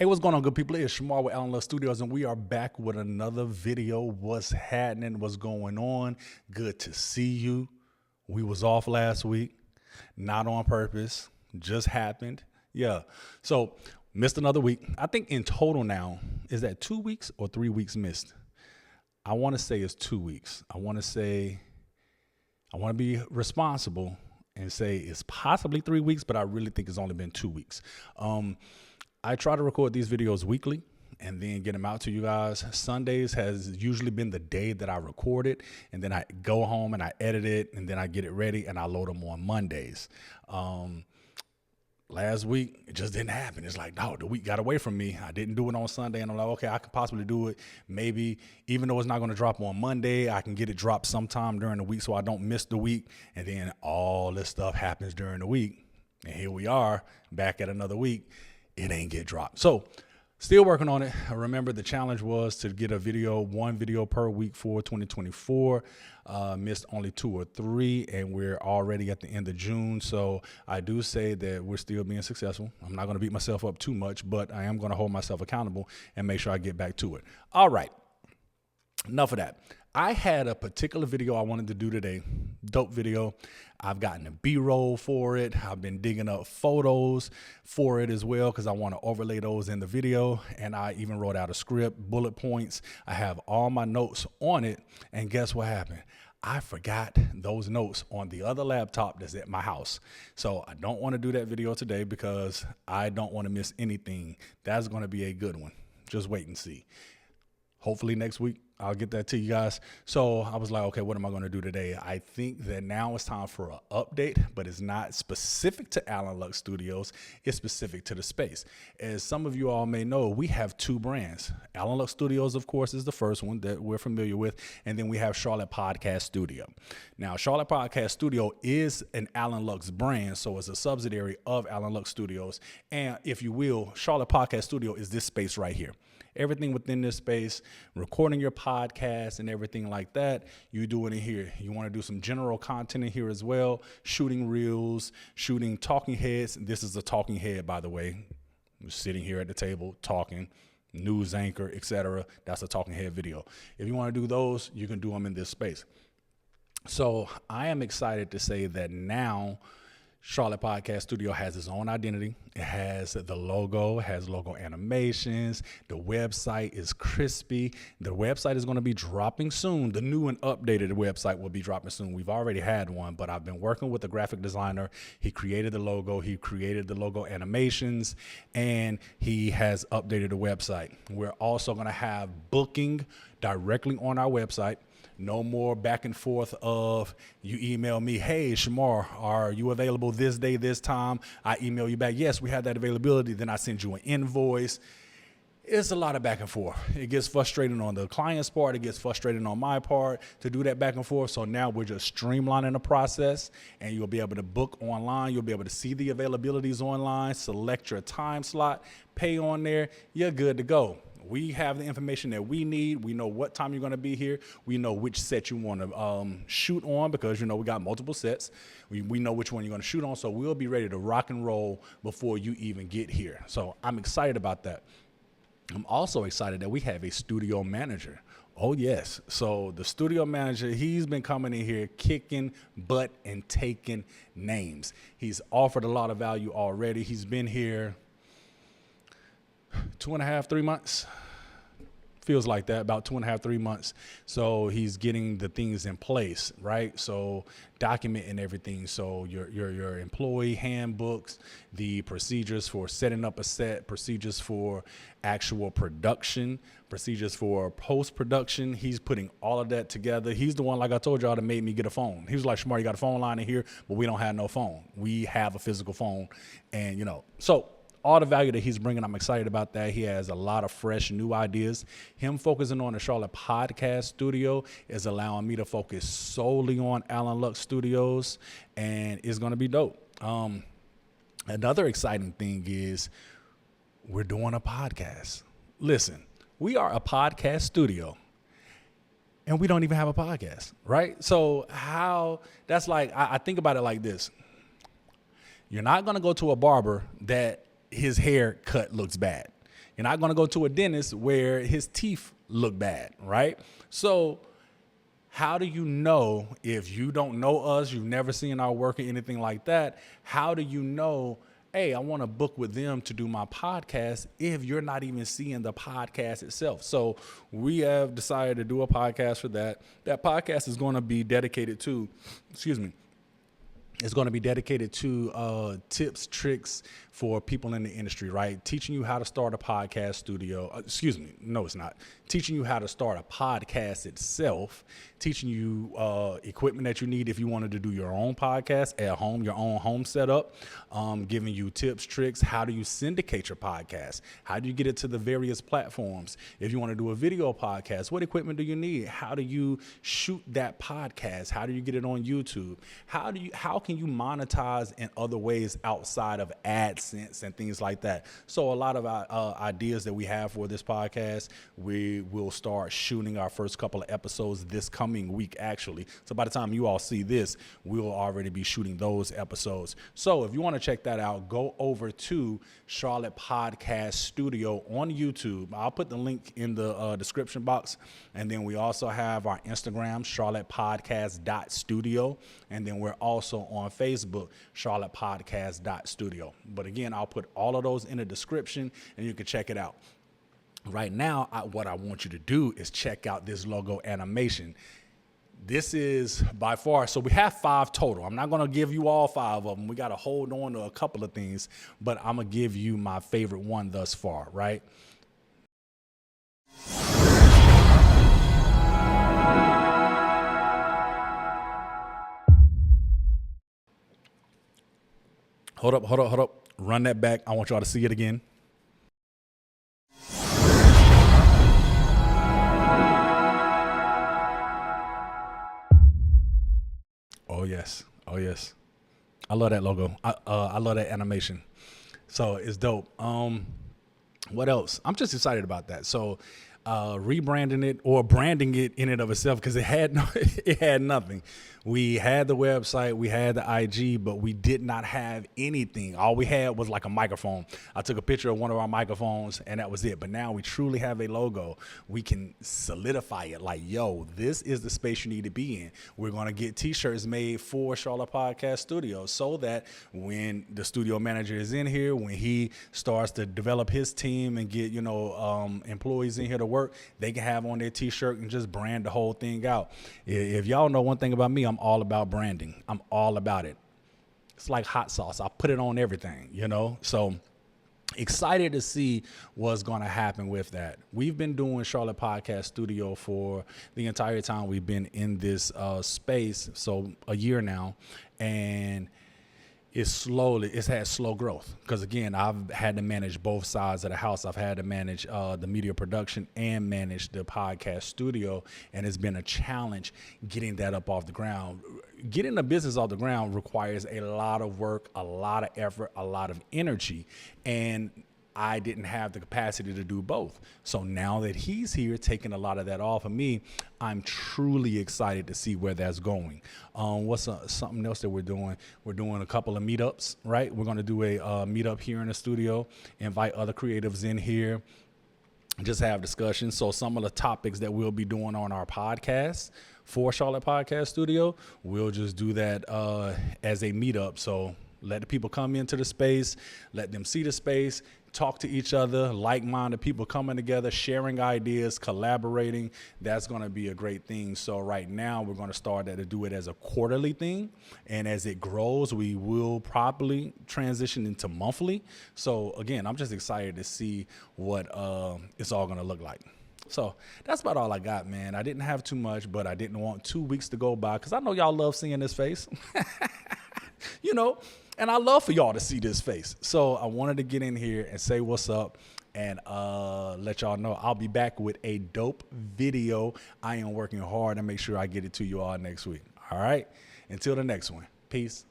Hey, what's going on, good people? It's Shamar with Alan Lux Studios, and we are back with another video. What's happening? What's going on? Good to see you. We was off last week, not on purpose, just happened. Yeah, so missed another week. I think in total now, is that 2 weeks or 3 weeks missed? I want to say it's 2 weeks. I want to be responsible and say it's possibly 3 weeks, but I really think it's only been 2 weeks. I try to record these videos weekly and then get them out to you guys. Sundays has usually been the day that I record it, and then I go home and I edit it, and then I get it ready and I load them on Mondays. Last week, it just didn't happen. It's like, no, the week got away from me. I didn't do it on Sunday, and I'm like, okay, I could possibly do it. Maybe, even though it's not going to drop on Monday, I can get it dropped sometime during the week so I don't miss the week. And then all this stuff happens during the week. And here we are, back at another week. It ain't get dropped. So still working on it. I remember the challenge was to get one video per week for 2024. Missed only 2 or 3, and we're already at the end of June. So I do say that we're still being successful. I'm not going to beat myself up too much, but I am going to hold myself accountable and make sure I get back to it. All right. Enough of that. I had a particular video I wanted to do today. Dope video. I've gotten a B-roll for it. I've been digging up photos for it as well because I want to overlay those in the video. And I even wrote out a script, bullet points. I have all my notes on it. And guess what happened? I forgot those notes on the other laptop that's at my house. So I don't want to do that video today because I don't want to miss anything. That's going to be a good one. Just wait and see. Hopefully next week, I'll get that to you guys. So I was like, okay, what am I going to do today? I think that now it's time for an update, but it's not specific to Alan Lux Studios. It's specific to the space. As some of you all may know, we have 2 brands. Alan Lux Studios, of course, is the first one that we're familiar with. And then we have Charlotte Podcast Studio. Now, Charlotte Podcast Studio is an Alan Lux brand, so it's a subsidiary of Alan Lux Studios. And if you will, Charlotte Podcast Studio is this space right here. Everything within this space, recording your podcast and everything like that, you do it in here. You want to do some general content in here as well, shooting reels, shooting talking heads. This is a talking head, by the way. I'm sitting here at the table talking, news anchor, etc. That's a talking head video. If you want to do those, you can do them in this space. So I am excited to say that now Charlotte Podcast Studio has its own identity. It has the logo, it has logo animations. The website is crispy. The website is going to be dropping soon. The new and updated website will be dropping soon. We've already had one, but I've been working with the graphic designer. He created the logo, he created the logo animations, and he has updated the website. We're also going to have booking directly on our website. No more back and forth of you email me, hey, Shamar, are you available this day, this time? I email you back, yes, we have that availability. Then I send you an invoice. It's a lot of back and forth. It gets frustrating on the client's part. It gets frustrating on my part to do that back and forth. So now we're just streamlining the process, and you'll be able to book online. You'll be able to see the availabilities online, select your time slot, pay on there. You're good to go. We have the information that we need. We know what time you're going to be here. We know which set you want to shoot on because, we got multiple sets. We know which one you're going to shoot on. So we'll be ready to rock and roll before you even get here. So I'm excited about that. I'm also excited that we have a studio manager. Oh, yes. So the studio manager, he's been coming in here kicking butt and taking names. He's offered a lot of value already. He's been here 2.5, 3 months. Feels like that, about 2.5, 3 months. So he's getting the things in place, right? So documenting everything. So your employee handbooks, the procedures for setting up a set, procedures for actual production, procedures for post-production. He's putting all of that together. He's the one, like I told y'all, that made me get a phone. He was like, Shamar, you got a phone line in here, but we don't have no phone. We have a physical phone. And, so all the value that he's bringing, I'm excited about that. He has a lot of fresh new ideas. Him focusing on the Charlotte Podcast Studio is allowing me to focus solely on Alan Lux Studios, and it's going to be dope. Another exciting thing is we're doing a podcast. Listen, we are a podcast studio, and we don't even have a podcast, right? So that's like, I think about it like this. You're not going to go to a barber that his haircut looks bad. You're not going to go to a dentist where his teeth look bad, right? So how do you know, if you don't know us, you've never seen our work or anything like that, how do you know, hey, I want to book with them to do my podcast if you're not even seeing the podcast itself? So we have decided to do a podcast for that. That podcast is going to be dedicated to, it's going to be dedicated to tips, tricks for people in the industry, right? Teaching you how to start a podcast studio. No, it's not. Teaching you how to start a podcast itself. Teaching you equipment that you need if you wanted to do your own podcast at home, your own home setup. Giving you tips, tricks. How do you syndicate your podcast? How do you get it to the various platforms? If you want to do a video podcast, what equipment do you need? How do you shoot that podcast? How do you get it on YouTube? How can you monetize in other ways outside of AdSense and things like that? So a lot of ideas that we have for this podcast, we will start shooting our first couple of episodes this coming week, actually. So by the time you all see this, we'll already be shooting those episodes. So if you want to check that out, go over to Charlotte Podcast Studio on YouTube. I'll put the link in the description box. And then we also have our Instagram, charlottepodcast.studio. And then we're also on Facebook, charlottepodcast.studio. But again, I'll put all of those in the description and you can check it out. Right now, what I want you to do is check out this logo animation. This is by far, so we have 5 total. I'm not going to give you all 5 of them. We got to hold on to a couple of things, but I'm going to give you my favorite one thus far, right? Hold up. Run that back. I want y'all to see it again. Oh yes. I love that logo. I love that animation. So it's dope. What else? I'm just excited about that. So rebranding it or branding it in and of itself, because it had nothing. We had the website, we had the IG, but we did not have anything. All we had was like a microphone. I took a picture of one of our microphones and that was it. But now we truly have a logo. We can solidify it like, yo, this is the space you need to be in. We're going to get t-shirts made for Charlotte Podcast Studio so that when the studio manager is in here, when he starts to develop his team and get, employees in here to work, they can have on their t-shirt and just brand the whole thing out. If y'all know one thing about me, I'm all about branding. I'm all about it. It's like hot sauce. I put it on everything, So excited to see what's going to happen with that. We've been doing Charlotte Podcast Studio for the entire time we've been in this space, so a year now, and it's had slow growth because, again, I've had to manage both sides of the house. I've had to manage the media production and manage the podcast studio, and it's been a challenge getting that up off the ground. Getting a business off the ground requires a lot of work, a lot of effort, a lot of energy, and I didn't have the capacity to do both. So now that he's here, taking a lot of that off of me, I'm truly excited to see where that's going. What's something else that we're doing? We're doing a couple of meetups, right? We're going to do a meetup here in the studio, invite other creatives in here, just have discussions. So some of the topics that we'll be doing on our podcast for Charlotte Podcast Studio, we'll just do that as a meetup. So let the people come into the space, let them see the space, talk to each other, like-minded people coming together, sharing ideas, collaborating. That's going to be a great thing. So right now we're going to start to do it as a quarterly thing. And as it grows, we will probably transition into monthly. So again, I'm just excited to see what it's all going to look like. So that's about all I got, man. I didn't have too much, but I didn't want 2 weeks to go by because I know y'all love seeing this face. And I love for y'all to see this face. So I wanted to get in here and say what's up and let y'all know I'll be back with a dope video. I am working hard to make sure I get it to you all next week. All right. Until the next one. Peace.